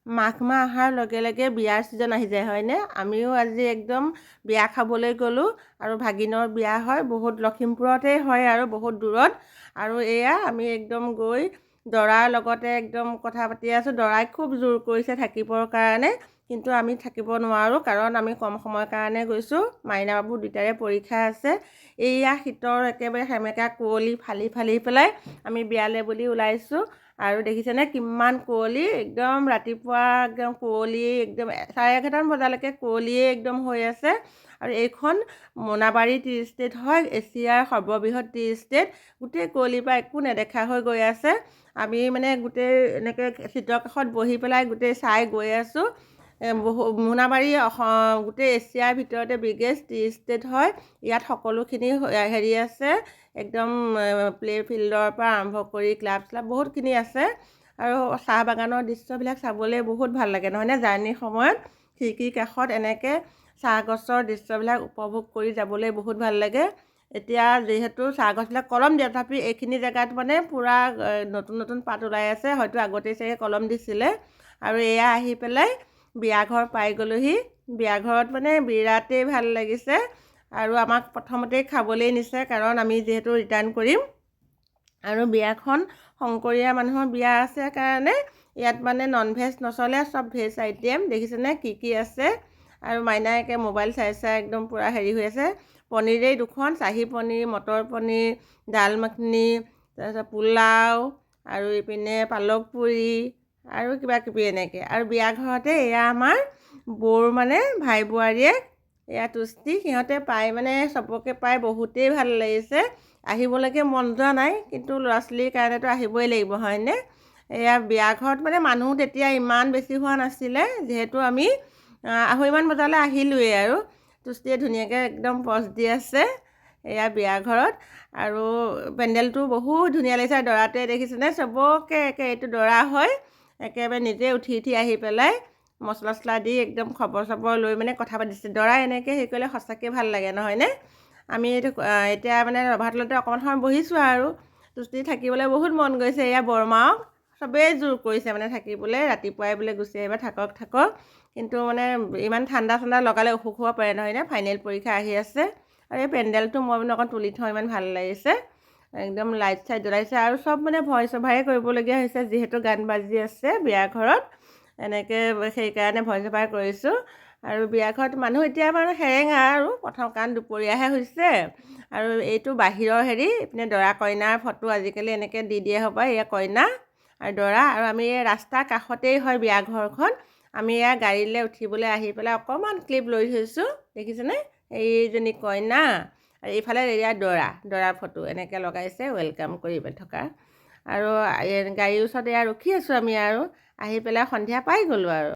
মাঘ মাহ অহাৰ লগে লগে বিয়াৰ ছিজন আহি যায় হয়নে? আমিও আজি একদম বিয়া খাবলৈ গ'লোঁ আৰু ভাগিনৰ বিয়া হয় বহুত লখিমপুৰতে হয় আৰু বহুত দূৰত। আৰু এয়া আমি একদম গৈ দৰাৰ লগতে একদম কথা পাতি আছোঁ। দৰাই খুব জোৰ কৰিছে থাকিবৰ কাৰণে, কিন্তু আমি থাকিব নোৱাৰোঁ কাৰণ আমি কম সময়ৰ কাৰণে গৈছোঁ। মাইনা বাবু দুইটাৰে পৰীক্ষা আছে। এইয়া শীতৰ একেবাৰে সেমেকা কুঁৱলী ফালি ফালি পেলাই আমি বিয়ালৈ বুলি ওলাইছোঁ। আৰু দেখিছেনে কিমান কুঁৱলী, একদম ৰাতিপুৱা একদম কুঁৱলী একদম 11:30 বজালৈকে কুঁৱলীয়ে একদম হৈ আছে। আৰু এইখন মোনাবাৰী টি ষ্টেট হয়, এছিয়াৰ সৰ্ববৃহৎ টি ষ্টেট। গোটেই কুঁৱলীৰ পৰা একো নেদেখা হৈ গৈ আছে। আমি মানে গোটেই এনেকৈ চিটৰ কাষত বহি পেলাই গোটেই চাই গৈ আছোঁ। মোনাবাৰী গোটেই এছিয়াৰ ভিতৰতে বিগেষ্ট টি ষ্টেট হয়। ইয়াত সকলোখিনি হেৰি আছে, একদম প্লে ফিল্ডৰ পৰা আৰম্ভ কৰি ক্লাব শ্লাব বহুতখিনি আছে। আৰু চাহ বাগানৰ দৃশ্যবিলাক চাবলৈ বহুত ভাল লাগে নহয়নে? জাৰ্ণিৰ সময়ত খিৰিকীৰ কাষত এনেকৈ চাহ গছৰ দৃশ্যবিলাক উপভোগ কৰি যাবলৈ বহুত ভাল লাগে। এতিয়া যিহেতু চাহ গছবিলাক কলম দিয়ে, তথাপি এইখিনি জেগাত মানে পূৰা নতুন নতুন পাত ওলাই আছে, হয়তো আগতেই চাগে কলম দিছিলে। আৰু এয়া আহি পেলাই বিয়াঘৰ পাই গ'লোহি। বিয়াঘৰত মানে বিৰাটেই ভাল লাগিছে। আৰু আমাক প্ৰথমতেই খাবলৈ নিছে কাৰণ আমি যিহেতু ৰিটাৰ্ণ কৰিম। আৰু বিয়াখন শংকৰীয়া মানুহৰ বিয়া আছে কাৰণে ইয়াত মানে নন ভেজ নচলে, চব ভেজ আইটেম। দেখিছেনে কি কি আছে? আৰু মাইনাই মোবাইল চাই চাই একদম পূৰা হেৰি হৈ আছে। পনীৰেই দুখন, চাহী পনীৰ, মটৰ পনীৰ, দাল মাখনি, তাৰপিছত পোলাও, আৰু ইপিনে পালক পুৰি আৰু কিবা কিবি এনেকৈ। আৰু বিয়া ঘৰতে এয়া আমাৰ বৌৰ মানে ভাই বোৱাৰীয়েক, এয়া তুষ্টি, সিহঁতে পাই মানে চবকে পাই বহুতেই ভাল লাগিছে। আহিবলৈকে মন যোৱা নাই, কিন্তু ল'ৰা ছোৱালীৰ কাৰণেতো আহিবই লাগিব হয়নে? এয়া বিয়া ঘৰত মানে মানুহ তেতিয়া ইমান বেছি হোৱা নাছিলে, যিহেতু আমি 2:30 বজালৈ আহিলোঁৱেই। আৰু তুষ্টিয়ে ধুনীয়াকৈ একদম পজ দি আছে এয়া বিয়া ঘৰত। আৰু পেণ্ডেলটো বহুত ধুনীয়া লাগিছে। দৰাটোৱে দেখিছেনে চবকে এইটো দৰা হয়, একেবাৰে নিজে উঠি উঠি আহি পেলাই মছলা চছলা দি একদম খবৰ চবৰ লৈ মানে কথা পাতিছে। দৰা এনেকৈ হেৰি কৰিলে সঁচাকৈ ভাল লাগে নহয়নে? আমি এতিয়া মানে ৰভাতলতে অকণমান সময় বহিছোঁ আৰু তুষ্টি থাকিবলৈ বহুত মন গৈছে। এয়া বৰমাওক চবেই জোৰ কৰিছে মানে থাকিবলৈ, ৰাতিপুৱাই বোলে গুচি আহিবা, থাকক থাকক। কিন্তু মানে ইমান ঠাণ্ডা লগালে অসুখ হ'ব পাৰে নহয়নে? ফাইনেল পৰীক্ষা আহি আছে। আৰু এই পেণ্ডেলটো মই মানে অকণ তুলি থওঁ, ইমান ভাল লাগিছে। একদম লাইট চাইট জ্বলাইছে আৰু চব মানে ভইচ অভাৰে কৰিবলগীয়া হৈছে, যিহেতু গান বাজি আছে বিয়া ঘৰত। এনেকৈ সেইকাৰণে ভইচ অভাৰ কৰিছোঁ। আৰু বিয়া ঘৰত মানুহ এতিয়া মানে সেৰেঙা আৰু প্ৰথম কাৰণ দুপৰীয়াহে হৈছে। আৰু এইটো বাহিৰৰ হেৰি, এইপিনে দৰা কইনাৰ ফটো আজিকালি এনেকৈ দি দিয়ে হ'ব। এয়া কইনা আৰু দৰা, আৰু আমি এই ৰাস্তাৰ কাষতেই হয় বিয়া ঘৰখন। আমি এয়া গাড়ীলৈ উঠিবলৈ আহি পেলাই অকণমান ক্লিপ লৈ থৈছোঁ। দেখিছেনে? এইজনী কইনা আৰু এইফালে এয়া দৰাৰ ফটো এনেকৈ লগাইছে ৱেলকাম কৰি থকা। আৰু গাড়ীৰ ওচৰত এয়া ৰখি আছোঁ আমি, আৰু আহি পেলাই সন্ধিয়া পাই গ'লোঁ আৰু।